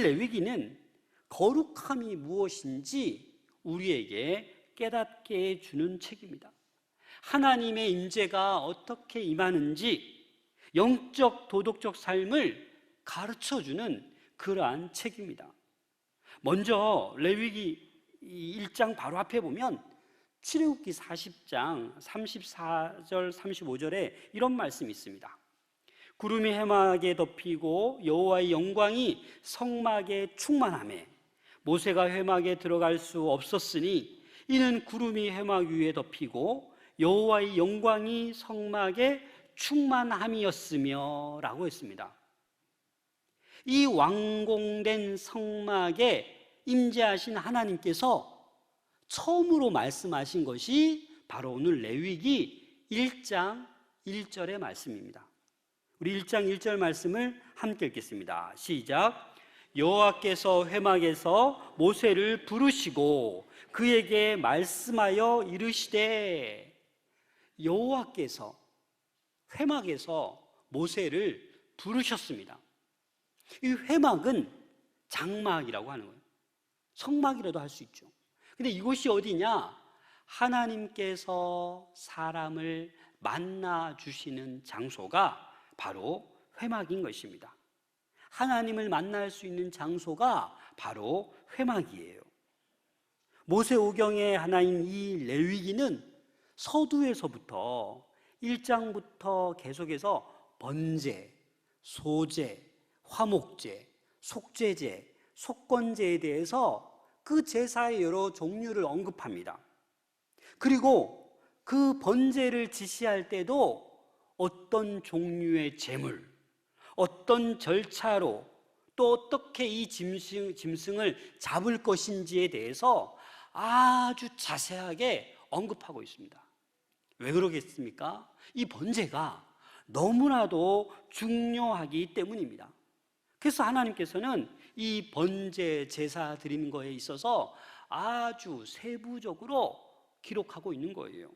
레위기는 거룩함이 무엇인지 우리에게 깨닫게 해주는 책입니다. 하나님의 임재가 어떻게 임하는지 영적 도덕적 삶을 가르쳐주는 그러한 책입니다. 먼저 레위기 1장 바로 앞에 보면 출애굽기 40장 34절 35절에 이런 말씀이 있습니다. 구름이 회막에 덮이고 여호와의 영광이 성막에 충만하매 모세가 회막에 들어갈 수 없었으니 이는 구름이 회막 위에 덮이고 여호와의 영광이 성막에 충만함이었으며 라고 했습니다. 이 완공된 성막에 임재하신 하나님께서 처음으로 말씀하신 것이 바로 오늘 레위기 1장 1절의 말씀입니다. 우리 1장 1절 말씀을 함께 읽겠습니다. 시작. 여호와께서 회막에서 모세를 부르시고 그에게 말씀하여 이르시되. 여호와께서 회막에서 모세를 부르셨습니다. 이 회막은 장막이라고 하는 거예요. 성막이라도 할 수 있죠. 근데 이곳이 어디냐? 하나님께서 사람을 만나 주시는 장소가 바로 회막인 것입니다. 하나님을 만날 수 있는 장소가 바로 회막이에요. 모세오경의 하나인 이 레위기는 서두에서부터 1장부터 계속해서 번제, 소제, 화목제, 속죄제, 속건제에 대해서 그 제사의 여러 종류를 언급합니다. 그리고 그 번제를 지시할 때도 어떤 종류의 제물, 어떤 절차로 또 어떻게 이 짐승을 잡을 것인지에 대해서 아주 자세하게 언급하고 있습니다. 왜 그러겠습니까? 이 번제가 너무나도 중요하기 때문입니다. 그래서 하나님께서는 이 번제 제사 드리는 거에 있어서 아주 세부적으로 기록하고 있는 거예요.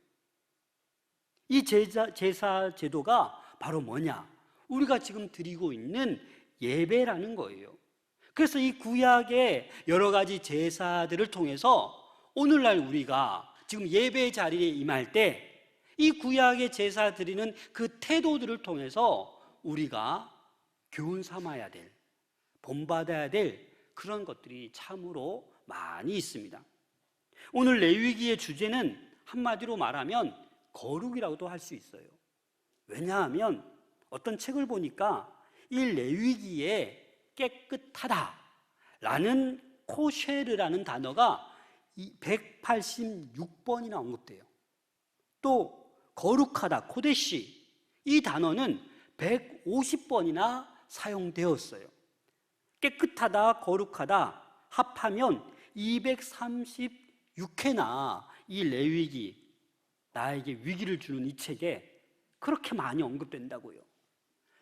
이 제사 제도가 바로 뭐냐? 우리가 지금 드리고 있는 예배라는 거예요. 그래서 이 구약의 여러 가지 제사들을 통해서 오늘날 우리가 지금 예배 자리에 임할 때 이 구약의 제사 드리는 그 태도들을 통해서 우리가 교훈 삼아야 될, 본받아야 될 그런 것들이 참으로 많이 있습니다. 오늘 레위기의 주제는 한마디로 말하면 거룩이라고도 할 수 있어요. 왜냐하면 어떤 책을 보니까 이 레위기에 깨끗하다라는 코쉐르라는 단어가 186번이나 언급돼요. 또 거룩하다, 코데시, 이 단어는 150번이나 사용되었어요. 깨끗하다, 거룩하다 합하면 236회나 이 레위기, 나에게 위기를 주는 이 책에 그렇게 많이 언급된다고요.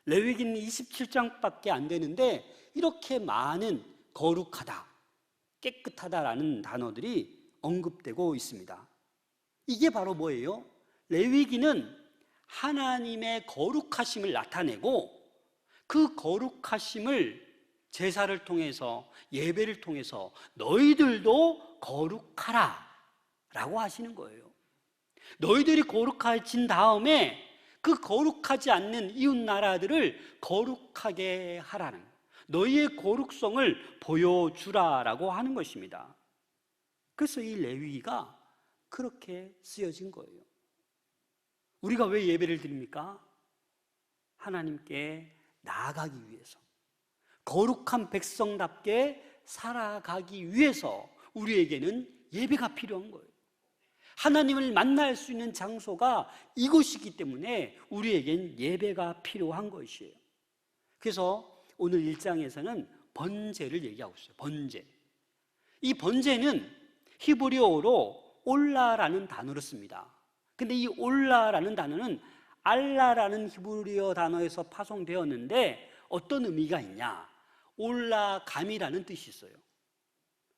레위기는 27장밖에 안 되는데 이렇게 많은 거룩하다, 깨끗하다라는 단어들이 언급되고 있습니다. 이게 바로 뭐예요? 레위기는 하나님의 거룩하심을 나타내고 그 거룩하심을 제사를 통해서, 예배를 통해서 너희들도 거룩하라 라고 하시는 거예요. 너희들이 거룩해진 다음에 그 거룩하지 않는 이웃 나라들을 거룩하게 하라는, 너희의 거룩성을 보여주라라고 하는 것입니다. 그래서 이 레위기가 그렇게 쓰여진 거예요. 우리가 왜 예배를 드립니까? 하나님께 나아가기 위해서, 거룩한 백성답게 살아가기 위해서 우리에게는 예배가 필요한 거예요. 하나님을 만날 수 있는 장소가 이곳이기 때문에 우리에겐 예배가 필요한 것이에요. 그래서 오늘 1장에서는 번제를 얘기하고 있어요. 번제. 이 번제는 히브리어로 올라라는 단어를 씁니다. 근데 이 올라라는 단어는 알라라는 히브리어 단어에서 파송되었는데 어떤 의미가 있냐? 올라감이라는 뜻이 있어요.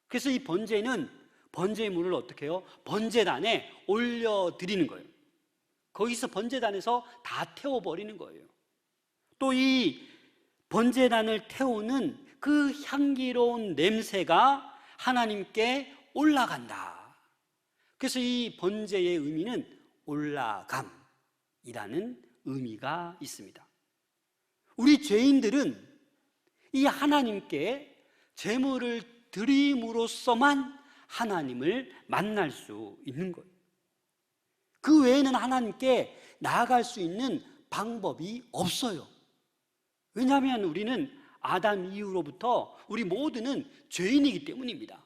그래서 이 번제는 번제물을 어떻게 해요? 번제단에 올려드리는 거예요. 거기서 번제단에서 다 태워버리는 거예요. 또 이 번제단을 태우는 그 향기로운 냄새가 하나님께 올라간다. 그래서 이 번제의 의미는 올라감이라는 의미가 있습니다. 우리 죄인들은 이 하나님께 제물을 드림으로써만 하나님을 만날 수 있는 거예요. 그 외에는 하나님께 나아갈 수 있는 방법이 없어요. 왜냐하면 우리는 아담 이후로부터 우리 모두는 죄인이기 때문입니다.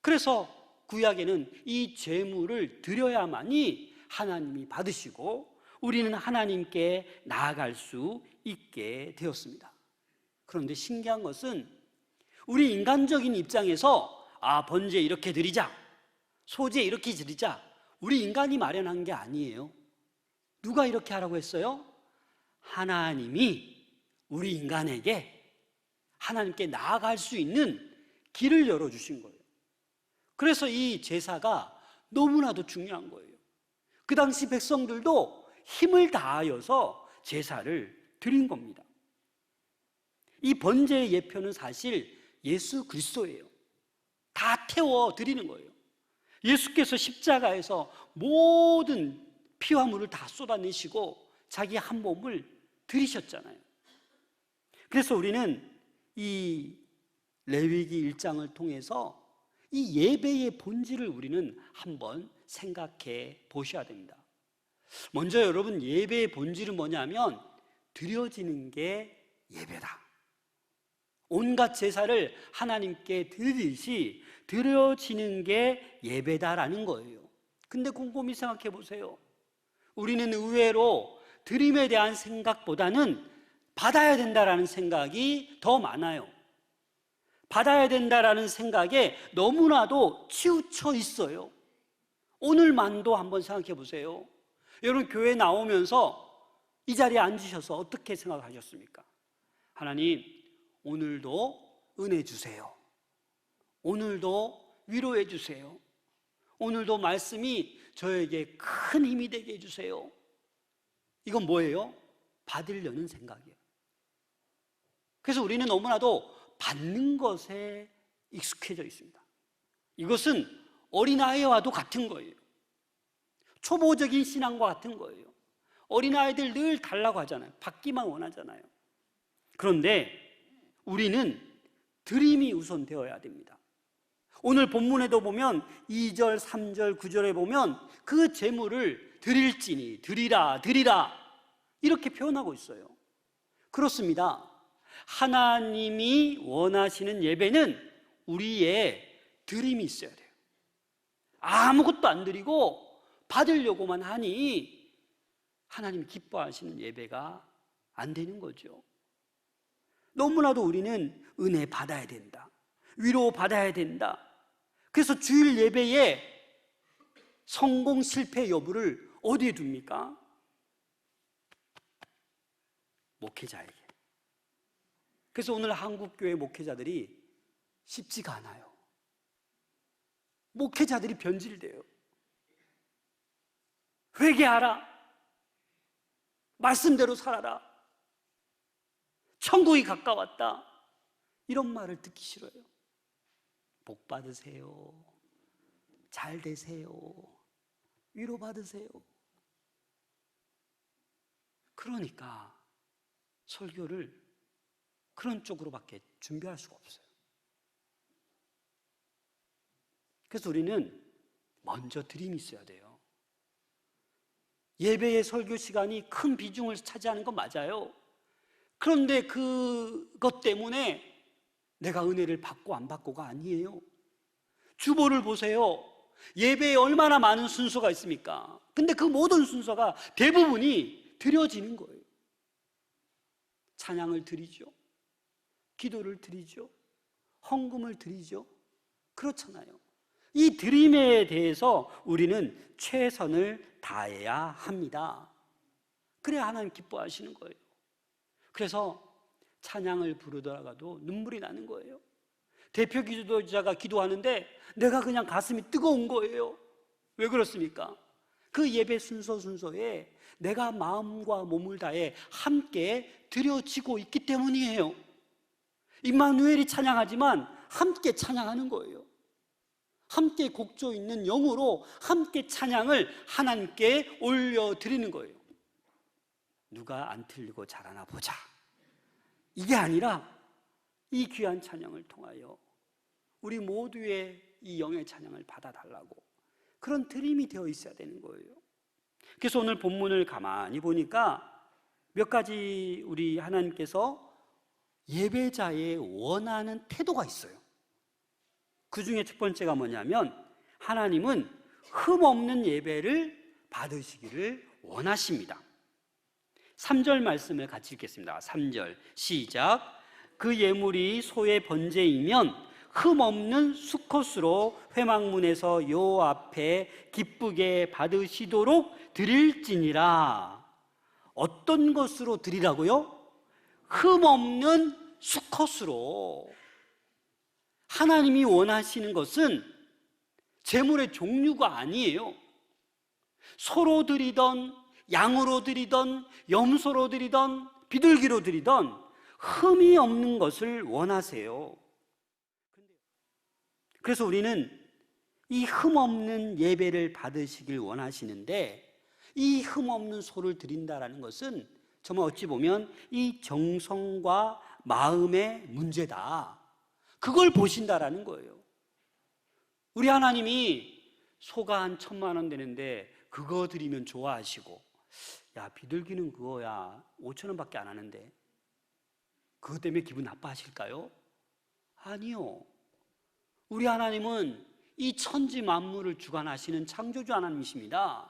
그래서 구약에는 이 제물을 드려야만이 하나님이 받으시고 우리는 하나님께 나아갈 수 있게 되었습니다. 그런데 신기한 것은 우리 인간적인 입장에서 번제 이렇게 드리자, 소제 이렇게 드리자, 우리 인간이 마련한 게 아니에요. 누가 이렇게 하라고 했어요? 하나님이 우리 인간에게 하나님께 나아갈 수 있는 길을 열어주신 거예요. 그래서 이 제사가 너무나도 중요한 거예요. 그 당시 백성들도 힘을 다하여서 제사를 드린 겁니다. 이 번제의 예표는 사실 예수 그리스도예요. 다 태워 드리는 거예요. 예수께서 십자가에서 모든 피와 물을 다 쏟아내시고 자기 한 몸을 드리셨잖아요. 그래서 우리는 이 레위기 1장을 통해서 이 예배의 본질을 우리는 한번 생각해 보셔야 됩니다. 먼저 여러분, 예배의 본질은 뭐냐면 드려지는 게 예배다. 온갖 제사를 하나님께 드리듯이 드려지는 게 예배다라는 거예요. 근데 곰곰이 생각해 보세요. 우리는 의외로 드림에 대한 생각보다는 받아야 된다라는 생각이 더 많아요. 받아야 된다라는 생각에 너무나도 치우쳐 있어요. 오늘만도 한번 생각해 보세요. 여러분, 교회 나오면서 이 자리에 앉으셔서 어떻게 생각하셨습니까? 하나님, 오늘도 은혜 주세요. 오늘도 위로해 주세요. 오늘도 말씀이 저에게 큰 힘이 되게 해주세요. 이건 뭐예요? 받으려는 생각이에요. 그래서 우리는 너무나도 받는 것에 익숙해져 있습니다. 이것은 어린아이와도 같은 거예요. 초보적인 신앙과 같은 거예요. 어린아이들 늘 달라고 하잖아요. 받기만 원하잖아요. 그런데 우리는 드림이 우선 되어야 됩니다. 오늘 본문에도 보면 2절, 3절, 9절에 보면 그 제물을 드릴지니 드리라 드리라 이렇게 표현하고 있어요. 그렇습니다. 하나님이 원하시는 예배는 우리의 드림이 있어야 돼요. 아무것도 안 드리고 받으려고만 하니 하나님이 기뻐하시는 예배가 안 되는 거죠. 너무나도 우리는 은혜 받아야 된다, 위로 받아야 된다. 그래서 주일 예배에 성공 실패 여부를 어디에 둡니까? 목회자에게. 그래서 오늘 한국교회 목회자들이 쉽지가 않아요. 목회자들이 변질돼요. 회개하라, 말씀대로 살아라, 천국이 가까웠다, 이런 말을 듣기 싫어요. 복 받으세요, 잘 되세요, 위로 받으세요. 그러니까 설교를 그런 쪽으로밖에 준비할 수가 없어요. 그래서 우리는 먼저 드림이 있어야 돼요. 예배의 설교 시간이 큰 비중을 차지하는 건 맞아요. 그런데 그것 때문에 내가 은혜를 받고 안 받고가 아니에요. 주보를 보세요. 예배에 얼마나 많은 순서가 있습니까? 근데 그 모든 순서가 대부분이 드려지는 거예요. 찬양을 드리죠, 기도를 드리죠, 헌금을 드리죠. 그렇잖아요. 이 드림에 대해서 우리는 최선을 다해야 합니다. 그래야 하나님 기뻐하시는 거예요. 그래서 찬양을 부르다가도 눈물이 나는 거예요. 대표 기도자가 기도하는데 내가 그냥 가슴이 뜨거운 거예요. 왜 그렇습니까? 그 예배 순서에 내가 마음과 몸을 다해 함께 드려지고 있기 때문이에요. 임마누엘이 찬양하지만 함께 찬양하는 거예요. 함께 곡조 있는 영으로 함께 찬양을 하나님께 올려드리는 거예요. 누가 안 틀리고 잘하나 보자, 이게 아니라 이 귀한 찬양을 통하여 우리 모두의 이 영의 찬양을 받아달라고, 그런 드림이 되어 있어야 되는 거예요. 그래서 오늘 본문을 가만히 보니까 몇 가지 우리 하나님께서 예배자의 원하는 태도가 있어요. 그 중에 첫 번째가 뭐냐면, 하나님은 흠없는 예배를 받으시기를 원하십니다. 3절 말씀을 같이 읽겠습니다. 3절 시작. 그 예물이 소의 번제이면 흠없는 수컷으로 회막문에서 요 앞에 기쁘게 받으시도록 드릴지니라. 어떤 것으로 드리라고요? 흠없는 수컷으로. 하나님이 원하시는 것은 제물의 종류가 아니에요. 소로 드리던, 양으로 드리던, 염소로 드리던, 비둘기로 드리던 흠이 없는 것을 원하세요. 그래서 우리는 이 흠없는 예배를 받으시길 원하시는데, 이 흠없는 소를 드린다라는 것은 정말 어찌 보면 이 정성과 마음의 문제다, 그걸 보신다라는 거예요. 우리 하나님이 소가 한 1,000,000원 되는데 그거 드리면 좋아하시고, 야 비둘기는 그거야 5,000원밖에 안 하는데 그것 때문에 기분 나빠하실까요? 아니요. 우리 하나님은 이 천지 만물을 주관하시는 창조주 하나님이십니다.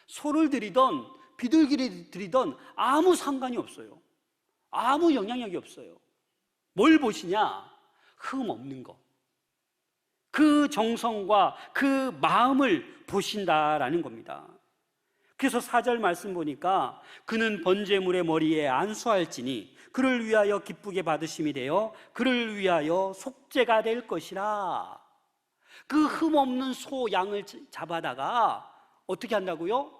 소를 드리던 비둘기를 드리던 아무 상관이 없어요. 아무 영향력이 없어요. 뭘 보시냐? 흠 없는 것, 그 정성과 그 마음을 보신다라는 겁니다. 그래서 4절 말씀 보니까 그는 번제물의 머리에 안수할지니 그를 위하여 기쁘게 받으심이 되어 그를 위하여 속죄가 될 것이라. 그 흠없는 소, 양을 잡아다가 어떻게 한다고요?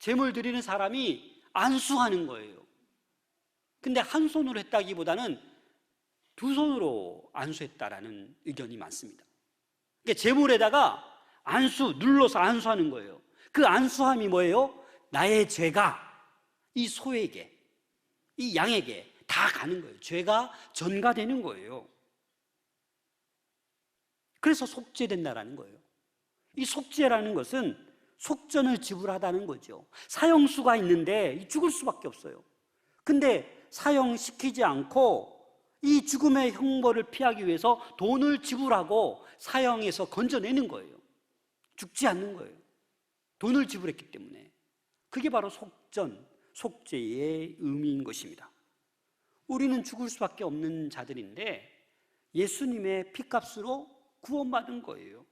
제물 드리는 사람이 안수하는 거예요. 근데 한 손으로 했다기보다는 2손으로 안수했다라는 의견이 많습니다. 그러니까 제물에다가 눌러서 안수하는 거예요. 그 안수함이 뭐예요? 나의 죄가 이 소에게, 이 양에게 다 가는 거예요. 죄가 전가되는 거예요. 그래서 속죄된다라는 거예요. 이 속죄라는 것은 속전을 지불하다는 거죠. 사형수가 있는데 죽을 수밖에 없어요. 근데 사형시키지 않고 이 죽음의 형벌을 피하기 위해서 돈을 지불하고 사형에서 건져내는 거예요. 죽지 않는 거예요. 돈을 지불했기 때문에. 그게 바로 속전, 속죄의 의미인 것입니다. 우리는 죽을 수밖에 없는 자들인데 예수님의 피값으로 구원받은 거예요.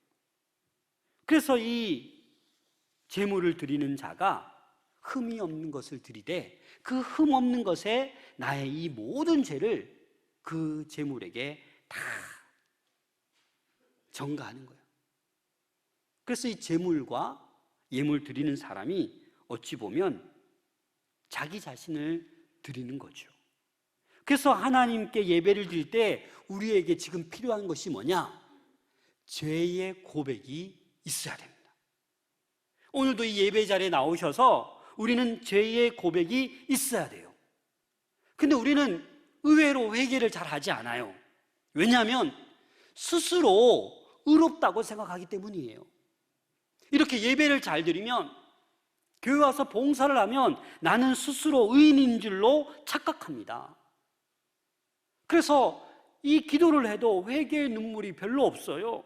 그래서 이 제물을 드리는 자가 흠이 없는 것을 드리되 그 흠 없는 것에 나의 이 모든 죄를 그 제물에게 다 전가하는 거예요. 그래서 이 제물과 예물 드리는 사람이 어찌 보면 자기 자신을 드리는 거죠. 그래서 하나님께 예배를 드릴 때 우리에게 지금 필요한 것이 뭐냐? 죄의 고백이 있어야 됩니다. 오늘도 이 예배 자리에 나오셔서 우리는 죄의 고백이 있어야 돼요. 근데 우리는 의외로 회개를 잘 하지 않아요. 왜냐하면 스스로 의롭다고 생각하기 때문이에요. 이렇게 예배를 잘 드리면, 교회 와서 봉사를 하면 나는 스스로 의인인 줄로 착각합니다. 그래서 이 기도를 해도 회개의 눈물이 별로 없어요.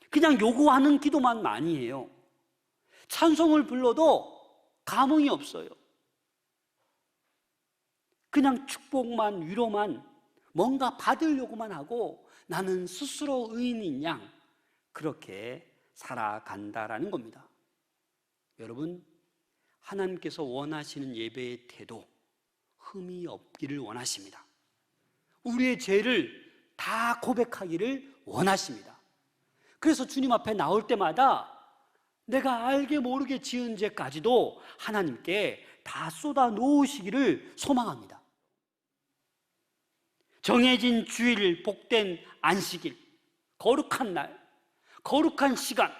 그냥 요구하는 기도만 많이 해요. 찬송을 불러도 감흥이 없어요. 그냥 축복만, 위로만, 뭔가 받으려고만 하고 나는 스스로 의인인 양 그렇게 살아간다라는 겁니다. 여러분, 하나님께서 원하시는 예배의 태도, 흠이 없기를 원하십니다. 우리의 죄를 다 고백하기를 원하십니다. 그래서 주님 앞에 나올 때마다 내가 알게 모르게 지은 죄까지도 하나님께 다 쏟아 놓으시기를 소망합니다. 정해진 주일, 복된 안식일, 거룩한 날, 거룩한 시간,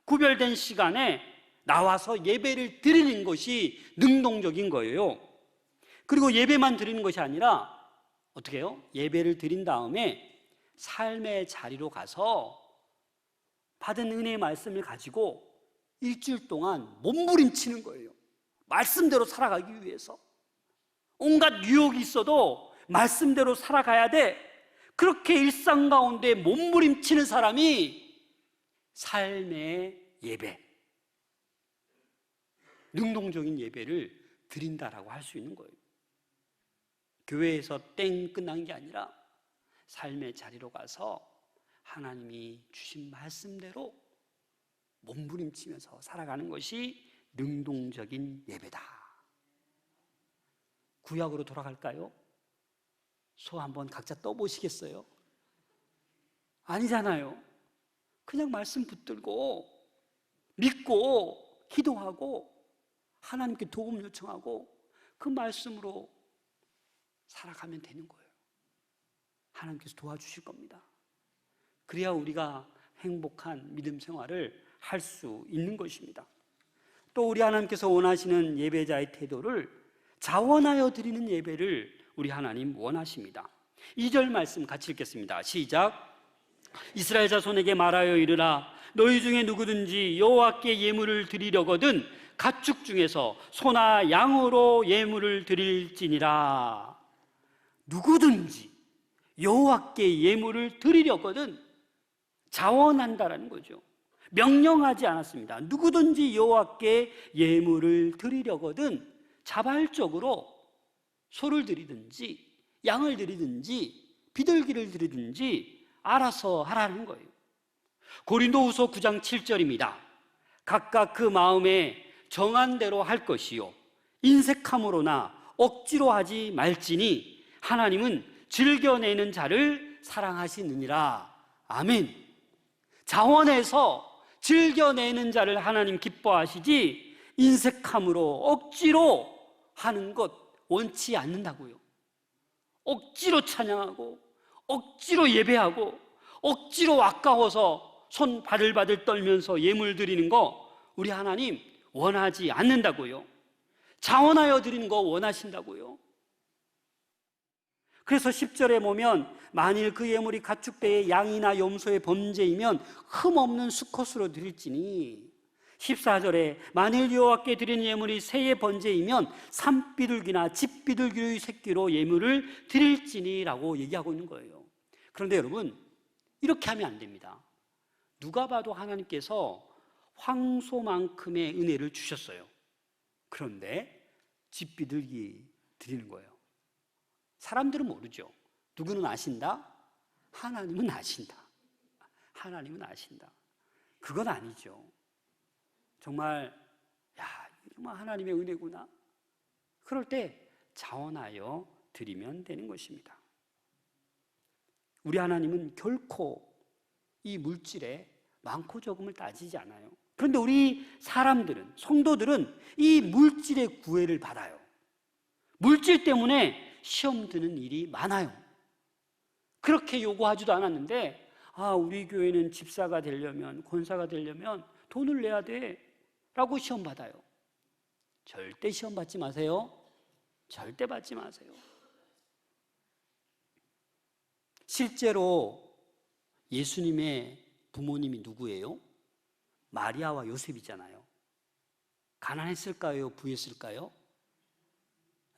구별된 시간에 나와서 예배를 드리는 것이 능동적인 거예요. 그리고 예배만 드리는 것이 아니라 어떻게 해요? 예배를 드린 다음에 삶의 자리로 가서 받은 은혜의 말씀을 가지고 일주일 동안 몸부림치는 거예요. 말씀대로 살아가기 위해서. 온갖 유혹이 있어도 말씀대로 살아가야 돼. 그렇게 일상 가운데 몸부림치는 사람이 삶의 예배, 능동적인 예배를 드린다라고 할 수 있는 거예요. 교회에서 땡 끝난 게 아니라 삶의 자리로 가서 하나님이 주신 말씀대로 몸부림치면서 살아가는 것이 능동적인 예배다. 구약으로 돌아갈까요? 소 한번 각자 떠보시겠어요? 아니잖아요. 그냥 말씀 붙들고 믿고 기도하고 하나님께 도움 요청하고 그 말씀으로 살아가면 되는 거예요. 하나님께서 도와주실 겁니다. 그래야 우리가 행복한 믿음 생활을 할 수 있는 것입니다. 또 우리 하나님께서 원하시는 예배자의 태도를 자원하여 드리는 예배를 우리 하나님 원하십니다. 2절 말씀 같이 읽겠습니다. 시작. 이스라엘 자손에게 말하여 이르라. 너희 중에 누구든지 여호와께 예물을 드리려거든 가축 중에서 소나 양으로 예물을 드릴지니라. 누구든지 여호와께 예물을 드리려거든 자원한다라는 거죠. 명령하지 않았습니다. 누구든지 여호와께 예물을 드리려거든 자발적으로 소를 드리든지 양을 드리든지 비둘기를 드리든지 알아서 하라는 거예요. 고린도후서 9장 7절입니다. 각각 그 마음에 정한 대로 할 것이요 인색함으로나 억지로 하지 말지니 하나님은 즐겨내는 자를 사랑하시느니라. 아멘. 자원해서 즐겨내는 자를 하나님 기뻐하시지 인색함으로 억지로 하는 것 원치 않는다고요. 억지로 찬양하고 억지로 예배하고 억지로 아까워서 손 바들바들 떨면서 예물 드리는 거 우리 하나님 원하지 않는다고요. 자원하여 드리는 거 원하신다고요. 그래서 10절에 보면 만일 그 예물이 가축배의 양이나 염소의 범죄이면 흠없는 수컷으로 드릴지니 14절에 만일 여호와께 드린 예물이 새의 번제이면 산비둘기나 집비둘기의 새끼로 예물을 드릴지니라고 얘기하고 있는 거예요. 그런데 여러분 이렇게 하면 안 됩니다. 누가 봐도 하나님께서 황소만큼의 은혜를 주셨어요. 그런데 집비둘기 드리는 거예요. 사람들은 모르죠. 누구는 아신다? 하나님은 아신다. 하나님은 아신다. 그건 아니죠. 정말 야, 정말 하나님의 은혜구나. 그럴 때 자원하여 드리면 되는 것입니다. 우리 하나님은 결코 이 물질에 많고 적음을 따지지 않아요. 그런데 우리 사람들은, 성도들은 이 물질의 구애를 받아요. 물질 때문에 시험 드는 일이 많아요. 그렇게 요구하지도 않았는데 우리 교회는 집사가 되려면, 권사가 되려면 돈을 내야 돼 라고 시험 받아요. 절대 시험 받지 마세요. 절대 받지 마세요. 실제로 예수님의 부모님이 누구예요? 마리아와 요셉이잖아요. 가난했을까요? 부했을까요?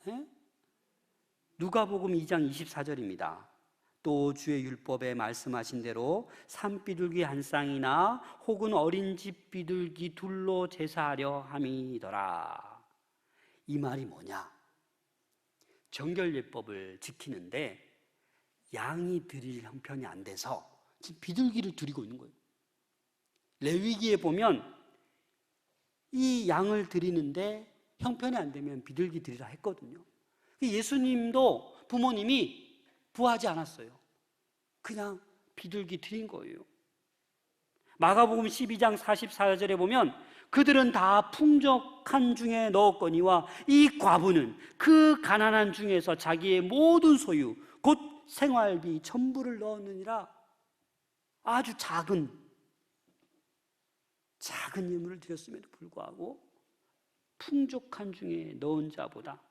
네? 누가복음 2장 24절입니다. 또 주의 율법에 말씀하신 대로 산비둘기 한 쌍이나 혹은 어린 집 비둘기 둘로 제사하려 함이더라. 이 말이 뭐냐? 정결예법을 지키는데 양이 드릴 형편이 안 돼서 지금 비둘기를 드리고 있는 거예요. 레위기에 보면 이 양을 드리는데 형편이 안 되면 비둘기 드리라 했거든요. 예수님도 부모님이 부하지 않았어요. 그냥 비둘기 드린 거예요. 마가복음 12장 44절에 보면 그들은 다 풍족한 중에 넣었거니와 이 과부는 그 가난한 중에서 자기의 모든 소유 곧 생활비 전부를 넣었느니라. 아주 작은 예물을 드렸음에도 불구하고 풍족한 중에 넣은 자보다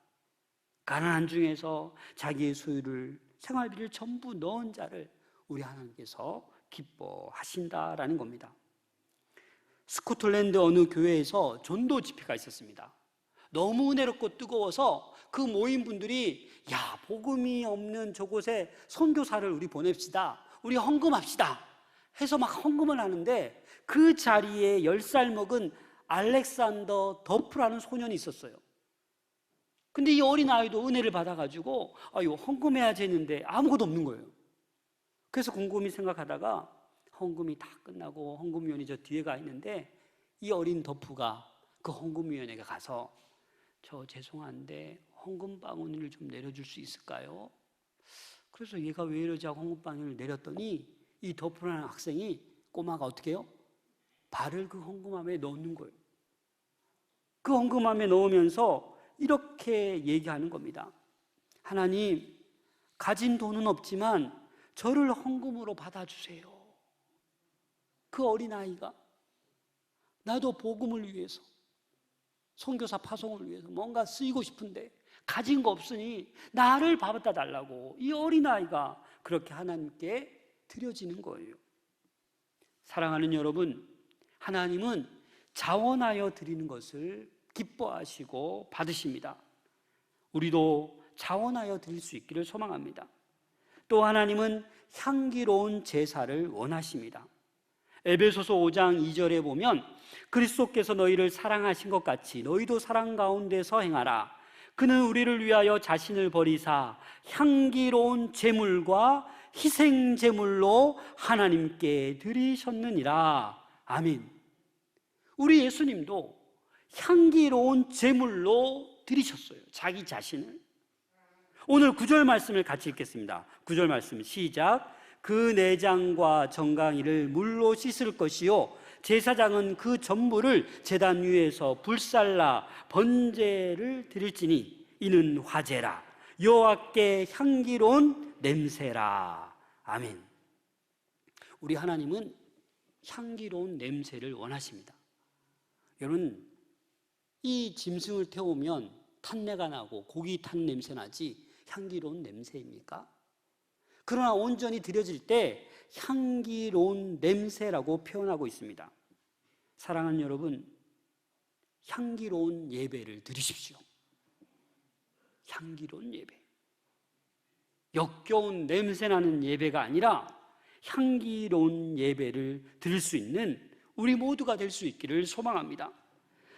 가난한 중에서 자기의 소유를, 생활비를 전부 넣은 자를 우리 하나님께서 기뻐하신다라는 겁니다. 스코틀랜드 어느 교회에서 전도 집회가 있었습니다. 너무 은혜롭고 뜨거워서 그 모인 분들이, 야, 복음이 없는 저곳에 선교사를 우리 보냅시다, 우리 헌금합시다 해서 막 헌금을 하는데, 그 자리에 10살 먹은 알렉산더 더프라는 소년이 있었어요. 근데 이 어린아이도 은혜를 받아가지고 이거 헌금해야지 했는데 아무것도 없는 거예요. 그래서 곰곰이 생각하다가 헌금이 다 끝나고 헌금위원이 저 뒤에 가 있는데, 이 어린 더프가 그 헌금위원회에 가서 저 죄송한데 헌금 바구니를 좀 내려줄 수 있을까요? 그래서 얘가 왜 이러지 하고 헌금 바구니를 내렸더니 이 더프라는 학생이, 꼬마가 어떻게 해요? 발을 그 헌금함에 넣는 거예요. 그 헌금함에 넣으면서 이렇게 얘기하는 겁니다. 하나님, 가진 돈은 없지만 저를 헌금으로 받아주세요. 그 어린아이가 나도 복음을 위해서, 선교사 파송을 위해서 뭔가 쓰이고 싶은데 가진 거 없으니 나를 받아 달라고 이 어린아이가 그렇게 하나님께 드려지는 거예요. 사랑하는 여러분, 하나님은 자원하여 드리는 것을 기뻐하시고 받으십니다. 우리도 자원하여 드릴 수 있기를 소망합니다. 또 하나님은 향기로운 제사를 원하십니다. 에베소서 5장 2절에 보면, 그리스도께서 너희를 사랑하신 것 같이 너희도 사랑 가운데서 행하라. 그는 우리를 위하여 자신을 버리사 향기로운 제물과 희생 제물로 하나님께 드리셨느니라. 아멘. 우리 예수님도 향기로운 제물로 드리셨어요, 자기 자신을. 오늘 9절 말씀을 같이 읽겠습니다. 9절 말씀 시작. 그 내장과 정강이를 물로 씻을 것이요 제사장은 그 전부를 제단 위에서 불살라 번제를 드릴지니 이는 화제라, 여호와께 향기로운 냄새라. 아멘. 우리 하나님은 향기로운 냄새를 원하십니다. 여러분, 이 짐승을 태우면 탄내가 나고 고기 탄 냄새 나지 향기로운 냄새입니까? 그러나 온전히 드려질 때 향기로운 냄새라고 표현하고 있습니다. 사랑하는 여러분, 향기로운 예배를 드리십시오. 향기로운 예배, 역겨운 냄새나는 예배가 아니라 향기로운 예배를 드릴 수 있는 우리 모두가 될 수 있기를 소망합니다.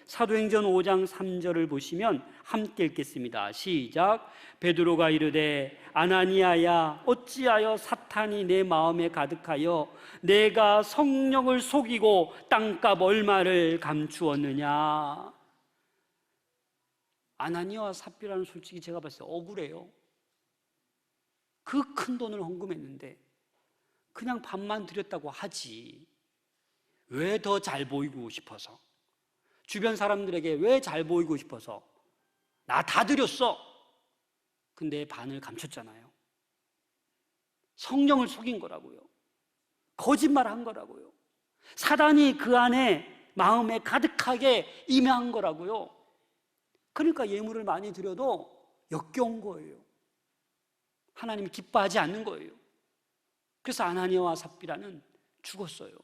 사도행전 5장 3절을 보시면 함께 읽겠습니다. 시작. 베드로가 이르되 아나니아야, 어찌하여 사탄이 내 마음에 가득하여 내가 성령을 속이고 땅값 얼마를 감추었느냐. 아나니아와 삽비라는, 솔직히 제가 봤을 때 억울해요. 그 큰 돈을 헌금했는데 그냥 반만 드렸다고 하지, 왜 더 잘 보이고 싶어서, 주변 사람들에게 왜 잘 보이고 싶어서 나 다 드렸어, 근데 반을 감췄잖아요. 성령을 속인 거라고요. 거짓말한 거라고요. 사단이 그 안에 마음에 가득하게 임한 거라고요. 그러니까 예물을 많이 드려도 역겨운 거예요. 하나님이 기뻐하지 않는 거예요. 그래서 아나니아와 삽비라는 죽었어요.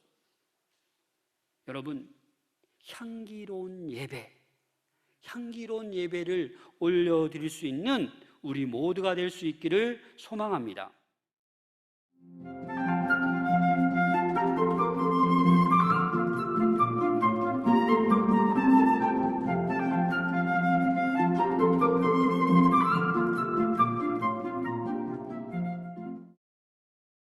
여러분, 향기로운 예배, 향기로운 예배를 올려드릴 수 있는 우리 모두가 될 수 있기를 소망합니다.